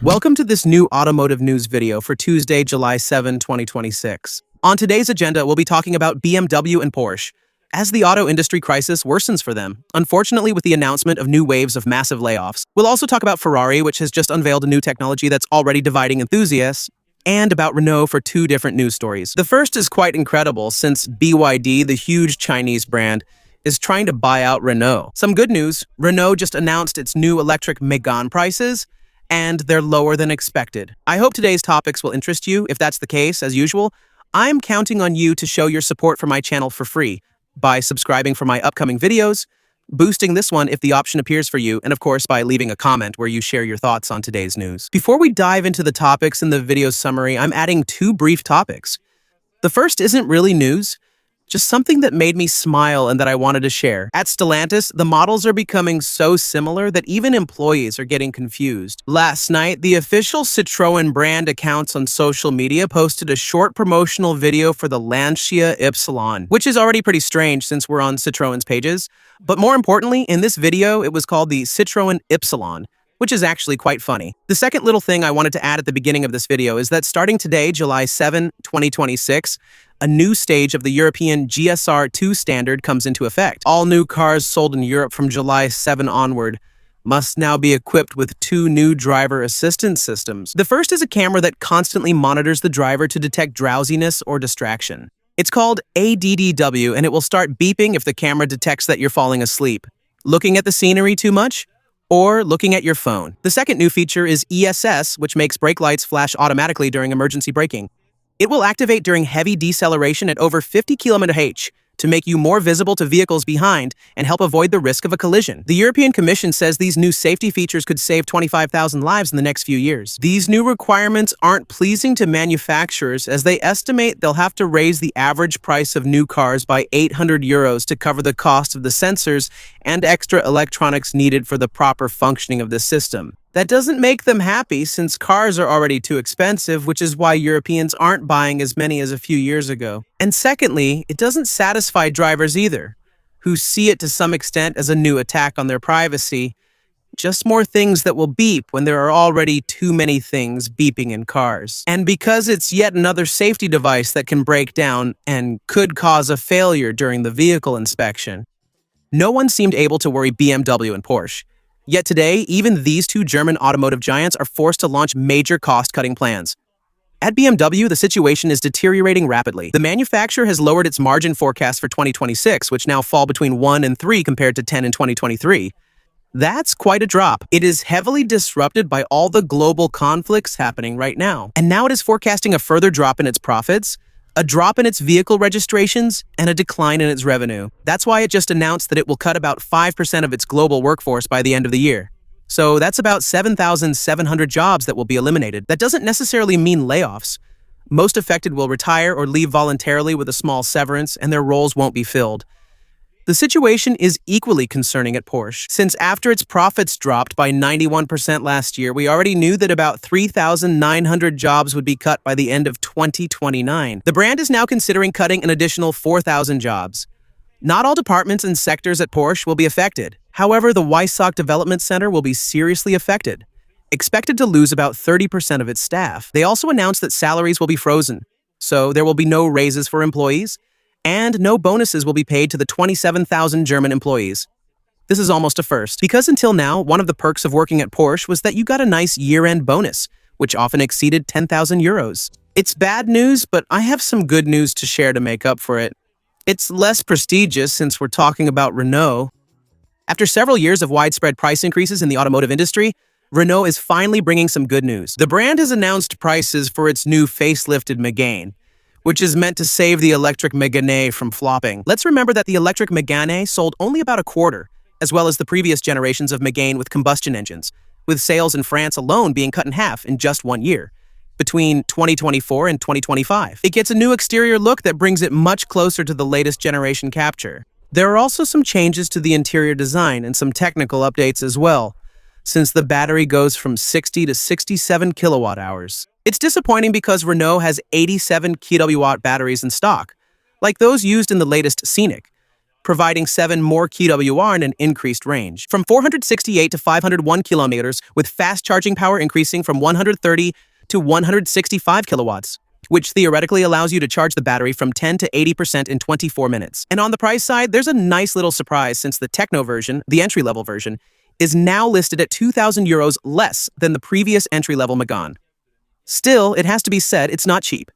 Welcome to this new automotive news video for Tuesday, July 7, 2026. On today's agenda, we'll be talking about BMW and Porsche, as the auto industry crisis worsens for them, unfortunately with the announcement of new waves of massive layoffs. We'll also talk about Ferrari, which has just unveiled a new technology that's already dividing enthusiasts, and about Renault for two different news stories. The first is quite incredible since BYD, the huge Chinese brand, is trying to buy out Renault. Some good news, Renault just announced its new electric Megane prices, and they're lower than expected. I hope today's topics will interest you. If that's the case, as usual, I'm counting on you to show your support for my channel for free by subscribing for my upcoming videos, boosting this one if the option appears for you, and of course by leaving a comment where you share your thoughts on today's news. Before we dive into the topics in the video summary, I'm adding two brief topics. The first isn't really news, just something that made me smile and that I wanted to share. At Stellantis, the models are becoming so similar that even employees are getting confused. Last night, the official Citroën brand accounts on social media posted a short promotional video for the Lancia Ypsilon, which is already pretty strange since we're on Citroën's pages. But more importantly, in this video, it was called the Citroën Ypsilon, which is actually quite funny. The second little thing I wanted to add at the beginning of this video is that starting today, July 7, 2026, a new stage of the European GSR2 standard comes into effect. All new cars sold in Europe from July 7 onward must now be equipped with two new driver assistance systems. The first is a camera that constantly monitors the driver to detect drowsiness or distraction. It's called ADDW, and it will start beeping if the camera detects that you're falling asleep, looking at the scenery too much, or looking at your phone. The second new feature is ESS, which makes brake lights flash automatically during emergency braking. It will activate during heavy deceleration at over 50 km/h to make you more visible to vehicles behind and help avoid the risk of a collision. The European Commission says these new safety features could save 25,000 lives in the next few years. These new requirements aren't pleasing to manufacturers as they estimate they'll have to raise the average price of new cars by 800 euros to cover the cost of the sensors and extra electronics needed for the proper functioning of the system. That doesn't make them happy since cars are already too expensive, which is why Europeans aren't buying as many as a few years ago. And secondly, it doesn't satisfy drivers either, who see it to some extent as a new attack on their privacy, just more things that will beep when there are already too many things beeping in cars. And because it's yet another safety device that can break down and could cause a failure during the vehicle inspection, no one seemed able to worry BMW and Porsche. Yet today, even these two German automotive giants are forced to launch major cost-cutting plans. At BMW, the situation is deteriorating rapidly. The manufacturer has lowered its margin forecast for 2026, which now fall between 1 and 3 compared to 10 in 2023. That's quite a drop. It is heavily disrupted by all the global conflicts happening right now. And now it is forecasting a further drop in its profits, a drop in its vehicle registrations, and a decline in its revenue. That's why it just announced that it will cut about 5% of its global workforce by the end of the year. So that's about 7,700 jobs that will be eliminated. That doesn't necessarily mean layoffs. Most affected will retire or leave voluntarily with a small severance, and their roles won't be filled. The situation is equally concerning at Porsche, since after its profits dropped by 91% last year, we already knew that about 3,900 jobs would be cut by the end of 2029. The brand is now considering cutting an additional 4,000 jobs. Not all departments and sectors at Porsche will be affected. However, the Weissach Development Center will be seriously affected, expected to lose about 30% of its staff. They also announced that salaries will be frozen, so there will be no raises for employees, and no bonuses will be paid to the 27,000 German employees. This is almost a first, because until now, one of the perks of working at Porsche was that you got a nice year-end bonus, which often exceeded 10,000 euros. It's bad news, but I have some good news to share to make up for it. It's less prestigious since we're talking about Renault. After several years of widespread price increases in the automotive industry, Renault is finally bringing some good news. The brand has announced prices for its new facelifted Megane, which is meant to save the electric Megane from flopping. Let's remember that the electric Megane sold only about a quarter, as well as the previous generations of Megane with combustion engines, with sales in France alone being cut in half in just 1 year, between 2024 and 2025. It gets a new exterior look that brings it much closer to the latest generation capture. There are also some changes to the interior design and some technical updates as well, since the battery goes from 60 to 67 kilowatt hours. It's disappointing because Renault has 87 kW batteries in stock, like those used in the latest Scenic, providing 7 more kWh and an increased range. From 468 to 501 kilometers, with fast charging power increasing from 130 to 165 kilowatts, which theoretically allows you to charge the battery from 10 to 80% in 24 minutes. And on the price side, there's a nice little surprise since the Techno version, the entry-level version, is now listed at 2,000 euros less than the previous entry-level Megane. Still, it has to be said, it's not cheap.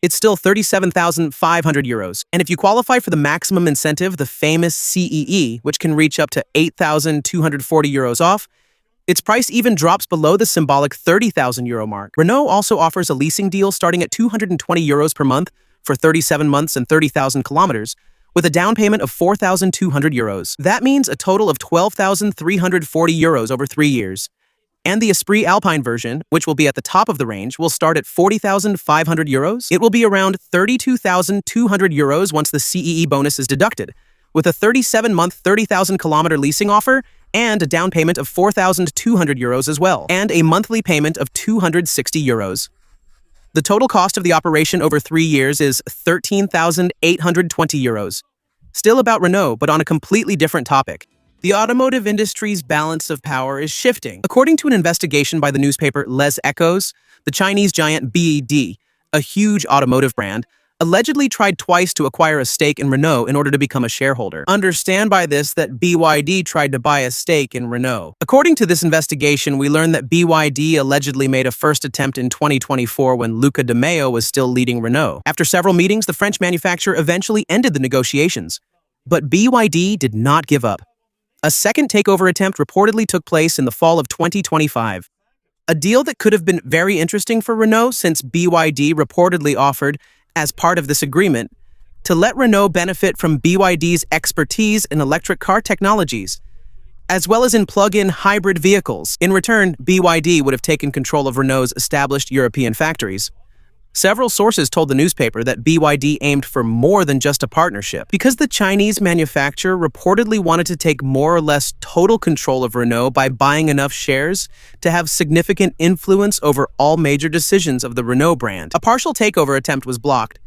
It's still 37,500 euros. And if you qualify for the maximum incentive, the famous CEE, which can reach up to 8,240 euros off, its price even drops below the symbolic 30,000 euro mark. Renault also offers a leasing deal starting at 220 euros per month for 37 months and 30,000 kilometers, with a down payment of 4,200 euros. That means a total of 12,340 euros over 3 years. And the Esprit Alpine version, which will be at the top of the range, will start at 40,500 euros. It will be around 32,200 euros once the CEE bonus is deducted, with a 37-month, 30,000-kilometer leasing offer and a down payment of 4,200 euros as well, and a monthly payment of 260 euros. The total cost of the operation over 3 years is 13,820 euros. Still about Renault, but on a completely different topic. The automotive industry's balance of power is shifting. According to an investigation by the newspaper Les Echos, the Chinese giant BYD, a huge automotive brand, allegedly tried twice to acquire a stake in Renault in order to become a shareholder. Understand by this that BYD tried to buy a stake in Renault. According to this investigation, we learned that BYD allegedly made a first attempt in 2024 when Luca de Meo was still leading Renault. After several meetings, the French manufacturer eventually ended the negotiations. But BYD did not give up. A second takeover attempt reportedly took place in the fall of 2025. A deal that could have been very interesting for Renault since BYD reportedly offered, as part of this agreement, to let Renault benefit from BYD's expertise in electric car technologies, as well as in plug-in hybrid vehicles. In return, BYD would have taken control of Renault's established European factories. Several sources told the newspaper that BYD aimed for more than just a partnership, because the Chinese manufacturer reportedly wanted to take more or less total control of Renault by buying enough shares to have significant influence over all major decisions of the Renault brand. A partial takeover attempt was blocked,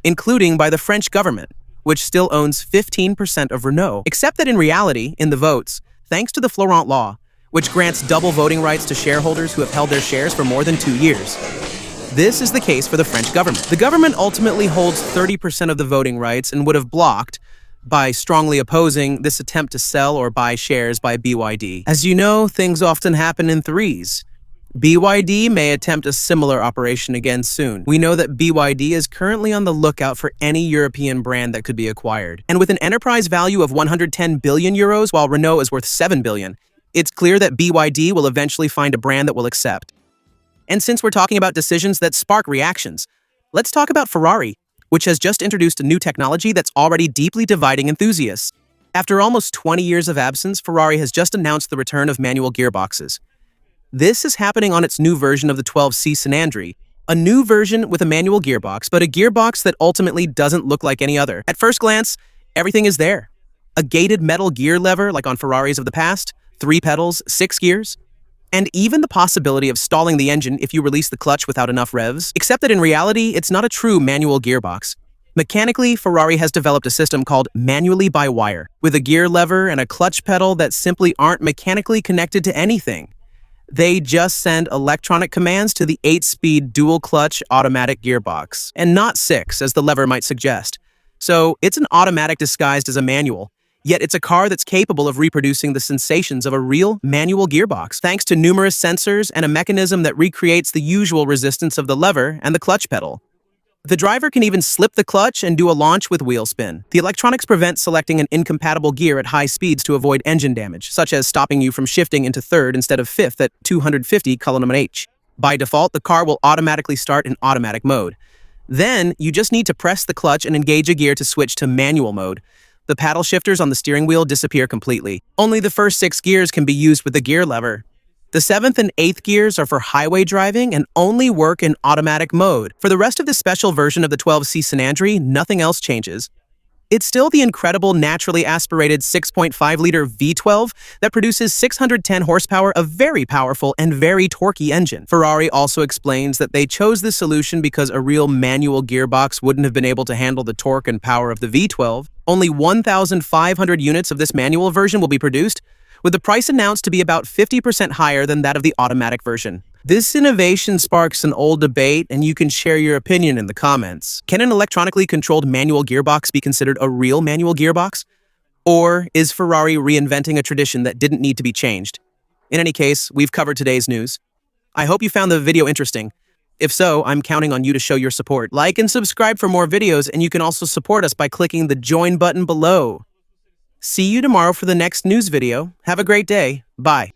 including by the French government, which still owns 15% of Renault, except that in reality, in the votes, thanks to the Florent Law, which grants double voting rights to shareholders who have held their shares for more than 2 years. This is the case for the French government. The government ultimately holds 30% of the voting rights and would have blocked, by strongly opposing, this attempt to sell or buy shares by BYD. As you know, things often happen in threes. BYD may attempt a similar operation again soon. We know that BYD is currently on the lookout for any European brand that could be acquired. And with an enterprise value of 110 billion euros, while Renault is worth 7 billion, it's clear that BYD will eventually find a brand that will accept. And since we're talking about decisions that spark reactions, let's talk about Ferrari, which has just introduced a new technology that's already deeply dividing enthusiasts. After almost 20 years of absence, Ferrari has just announced the return of manual gearboxes. This is happening on its new version of the 12C Cinandri, a new version with a manual gearbox, but a gearbox that ultimately doesn't look like any other. At first glance, everything is there. A gated metal gear lever like on Ferraris of the past, 3 pedals, 6 gears, and even the possibility of stalling the engine if you release the clutch without enough revs, except that in reality, it's not a true manual gearbox. Mechanically, Ferrari has developed a system called manually by wire, with a gear lever and a clutch pedal that simply aren't mechanically connected to anything. They just send electronic commands to the 8-speed dual-clutch automatic gearbox, and not 6, as the lever might suggest. So it's an automatic disguised as a manual. Yet it's a car that's capable of reproducing the sensations of a real manual gearbox, thanks to numerous sensors and a mechanism that recreates the usual resistance of the lever and the clutch pedal. The driver can even slip the clutch and do a launch with wheel spin. The electronics prevent selecting an incompatible gear at high speeds to avoid engine damage, such as stopping you from shifting into third instead of fifth at 250 km/h. By default, the car will automatically start in automatic mode. Then, you just need to press the clutch and engage a gear to switch to manual mode. The paddle shifters on the steering wheel disappear completely. Only the first 6 gears can be used with the gear lever. The 7th and 8th gears are for highway driving and only work in automatic mode. For the rest of this special version of the 12C Cinandri, nothing else changes. It's still the incredible naturally aspirated 6.5-liter V12 that produces 610 horsepower, a very powerful and very torquey engine. Ferrari also explains that they chose this solution because a real manual gearbox wouldn't have been able to handle the torque and power of the V12. Only 1,500 units of this manual version will be produced, with the price announced to be about 50% higher than that of the automatic version. This innovation sparks an old debate, and you can share your opinion in the comments. Can an electronically controlled manual gearbox be considered a real manual gearbox? Or is Ferrari reinventing a tradition that didn't need to be changed? In any case, we've covered today's news. I hope you found the video interesting. If so, I'm counting on you to show your support. Like and subscribe for more videos, and you can also support us by clicking the join button below. See you tomorrow for the next news video. Have a great day. Bye.